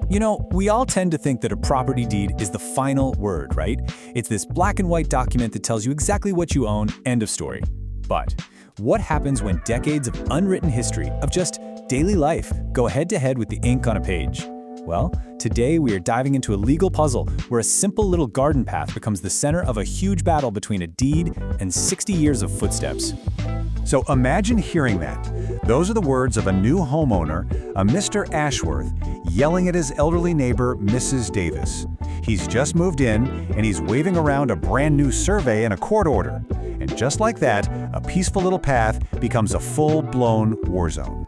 You know, we all tend to think that a property deed is the final word, right? It's this black and white document that tells you exactly what you own, end of story. But what happens when decades of unwritten history of just daily life go head-to-head with the ink on a page? Well, today we are diving into a legal puzzle where a simple little garden path becomes the center of a huge battle between a deed and 60 years of footsteps. So imagine hearing that. Those are the words of a new homeowner, a Mr. Ashworth, yelling at his elderly neighbor, Mrs. Davis. He's just moved in, and he's waving around a brand new survey and a court order. And just like that, a peaceful little path becomes a full-blown war zone.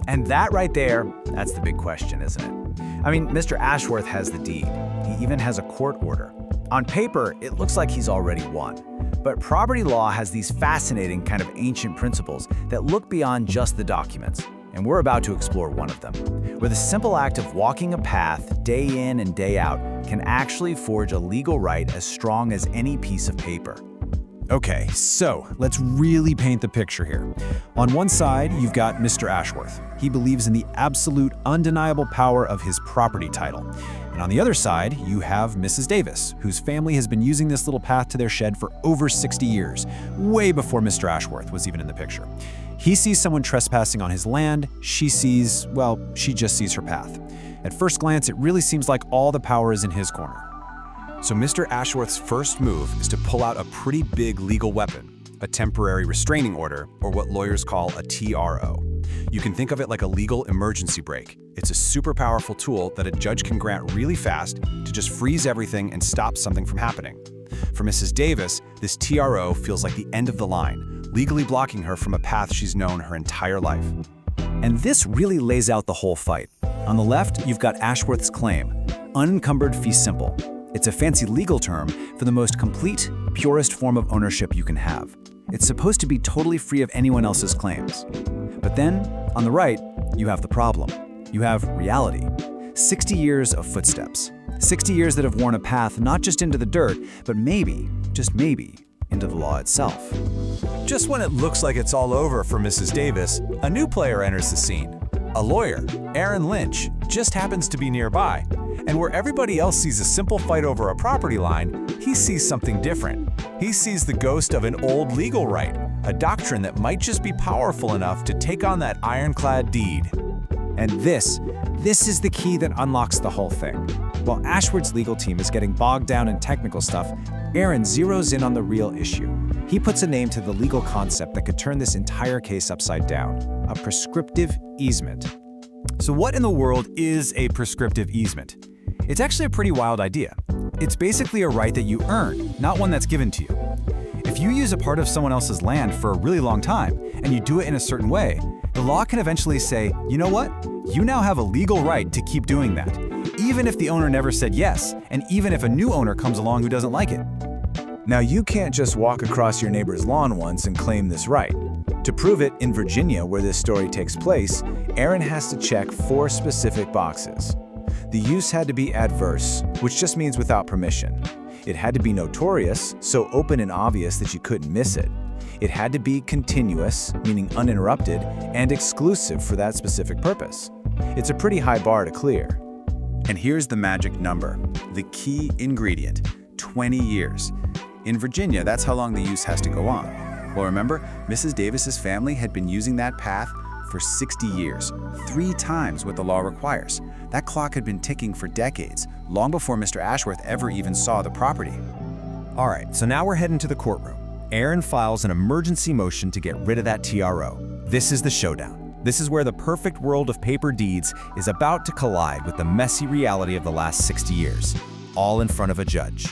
And that right there, that's the big question, isn't it? I mean, Mr. Ashworth has the deed. He even has a court order. On paper, it looks like he's already won. But property law has these fascinating kind of ancient principles that look beyond just the documents. And we're about to explore one of them, where the simple act of walking a path day in and day out can actually forge a legal right as strong as any piece of paper. Okay, so let's really paint the picture here. On one side, you've got Mr. Ashworth. He believes in the absolute, undeniable power of his property title. And on the other side, you have Mrs. Davis, whose family has been using this little path to their shed for over 60 years, way before Mr. Ashworth was even in the picture. He sees someone trespassing on his land. She sees, well, she just sees her path. At first glance, it really seems like all the power is in his corner. So Mr. Ashworth's first move is to pull out a pretty big legal weapon, a temporary restraining order, or what lawyers call a TRO. You can think of it like a legal emergency brake. It's a super powerful tool that a judge can grant really fast to just freeze everything and stop something from happening. For Mrs. Davis, this TRO feels like the end of the line, legally blocking her from a path she's known her entire life. And this really lays out the whole fight. On the left, you've got Ashworth's claim, unencumbered fee simple. It's a fancy legal term for the most complete, purest form of ownership you can have. It's supposed to be totally free of anyone else's claims. But then, on the right, you have the problem. You have reality. 60 years of footsteps. 60 years that have worn a path not just into the dirt, but maybe, just maybe, into the law itself. Just when it looks like it's all over for Mrs. Davis, a new player enters the scene. A lawyer, Aaron Lynch, just happens to be nearby. And where everybody else sees a simple fight over a property line, he sees something different. He sees the ghost of an old legal right, a doctrine that might just be powerful enough to take on that ironclad deed. And this is the key that unlocks the whole thing. While Ashworth's legal team is getting bogged down in technical stuff, Aaron zeroes in on the real issue. He puts a name to the legal concept that could turn this entire case upside down, a prescriptive easement. So what in the world is a prescriptive easement? It's actually a pretty wild idea. It's basically a right that you earn, not one that's given to you. If you use a part of someone else's land for a really long time, and you do it in a certain way, the law can eventually say, you know what? You now have a legal right to keep doing that, even if the owner never said yes, and even if a new owner comes along who doesn't like it. Now, you can't just walk across your neighbor's lawn once and claim this right. To prove it, in Virginia, where this story takes place, Aaron has to check 4 specific boxes. The use had to be adverse, which just means without permission. It had to be notorious, so open and obvious that you couldn't miss it. It had to be continuous, meaning uninterrupted, and exclusive for that specific purpose. It's a pretty high bar to clear. And here's the magic number, the key ingredient, 20 years. In Virginia, that's how long the use has to go on. Well, remember, Mrs. Davis's family had been using that path for 60 years, 3 times what the law requires. That clock had been ticking for decades, long before Mr. Ashworth ever even saw the property. All right, so now we're heading to the courtroom. Aaron files an emergency motion to get rid of that TRO. This is the showdown. This is where the perfect world of paper deeds is about to collide with the messy reality of the last 60 years, all in front of a judge.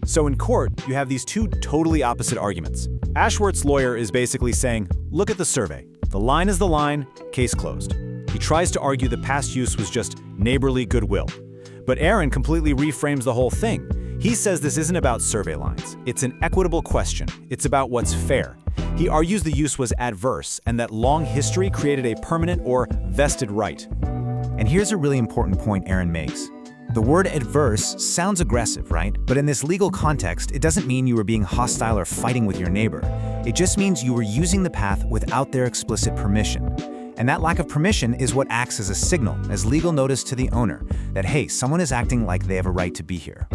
So in court, you have these 2 totally opposite arguments. Ashworth's lawyer is basically saying, look at the survey. The line is the line, case closed. He tries to argue the past use was just neighborly goodwill. But Aaron completely reframes the whole thing. He says this isn't about survey lines. It's an equitable question. It's about what's fair. He argues the use was adverse and that long history created a permanent or vested right. And here's a really important point Aaron makes. The word adverse sounds aggressive, right? But in this legal context, it doesn't mean you were being hostile or fighting with your neighbor. It just means you were using the path without their explicit permission. And that lack of permission is what acts as a signal, as legal notice to the owner, that hey, someone is acting like they have a right to be here.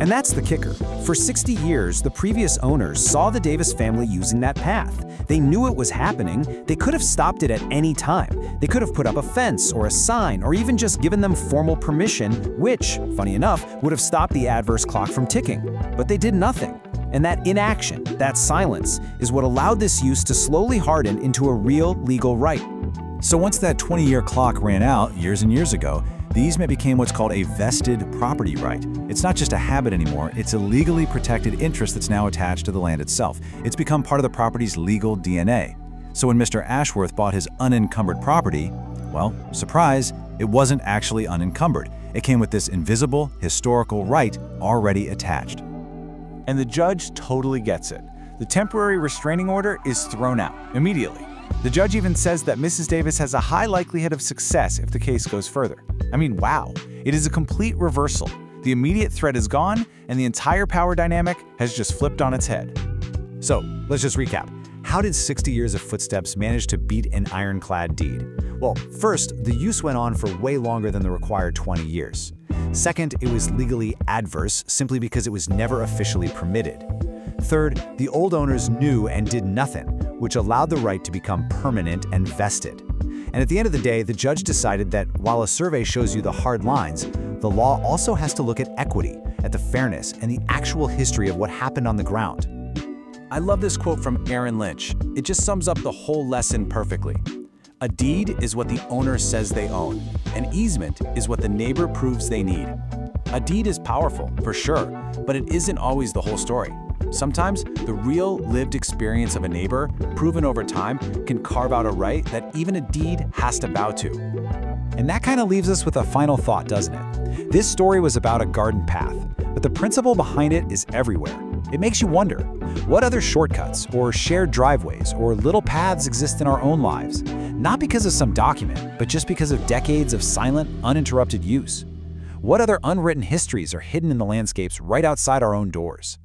And that's the kicker. For 60 years, the previous owners saw the Davis family using that path. They knew it was happening. They could have stopped it at any time. They could have put up a fence or a sign or even just given them formal permission, which, funny enough, would have stopped the adverse clock from ticking. But they did nothing. And that inaction, that silence, is what allowed this use to slowly harden into a real legal right. So once that 20-year clock ran out years and years ago, the easement became what's called a vested property right. It's not just a habit anymore, it's a legally protected interest that's now attached to the land itself. It's become part of the property's legal DNA. So when Mr. Ashworth bought his unencumbered property, well, surprise, it wasn't actually unencumbered. It came with this invisible, historical right already attached. And the judge totally gets it. The temporary restraining order is thrown out immediately. The judge even says that Mrs. Davis has a high likelihood of success if the case goes further. I mean, wow, it is a complete reversal. The immediate threat is gone, and the entire power dynamic has just flipped on its head. So, let's just recap. How did 60 years of footsteps manage to beat an ironclad deed? Well, first, the use went on for way longer than the required 20 years. Second, it was legally adverse simply because it was never officially permitted. Third, the old owners knew and did nothing, which allowed the right to become permanent and vested. And at the end of the day, the judge decided that while a survey shows you the hard lines, the law also has to look at equity, at the fairness, and the actual history of what happened on the ground. I love this quote from Aaron Lynch. It just sums up the whole lesson perfectly. A deed is what the owner says they own. An easement is what the neighbor proves they need. A deed is powerful, for sure, but it isn't always the whole story. Sometimes, the real lived experience of a neighbor, proven over time, can carve out a right that even a deed has to bow to. And that kind of leaves us with a final thought, doesn't it? This story was about a garden path, but the principle behind it is everywhere. It makes you wonder, what other shortcuts or shared driveways or little paths exist in our own lives? Not because of some document, but just because of decades of silent, uninterrupted use. What other unwritten histories are hidden in the landscapes right outside our own doors?